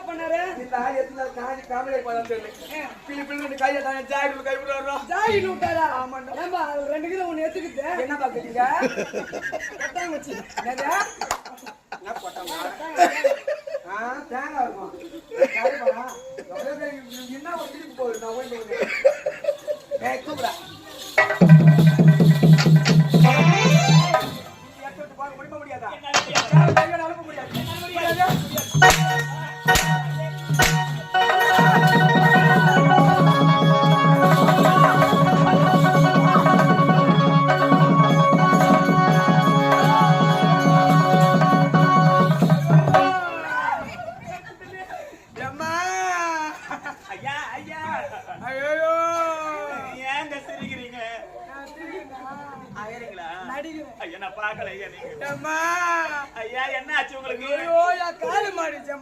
பண்ணாரு? இந்த ஆள் எத்தனை காணி காமெடி பண்ண தெரியல. பிள்ளை பிள்ளை கையை தானே ஜாயிட்டு கை விடுறோம். ஜாயிட்டு விட்டாரா? ஆமாண்டா. ஏம்பா 2 கிலோ ஒன்னு எடுத்துக்கிட்டு என்ன பாக்குறீங்க? கொட்டாங்க வச்சு. என்னது? என்ன கொட்டாங்க? தேங்காய் இருக்கும். காய்மா. என்ன ஒரு திருப்பி போகுது நான் ஓடி போகுது. ஏய் கூப்பிடா. முடியாதா? அனுப்ப முடியாது. நடிக்கிறேன். ஐயா நான் பாக்கல ஐயா நீங்க. அம்மா ஐயா என்ன ஆச்சு உங்களுக்கு? ஐயோ யா கால் மாடிச்சே.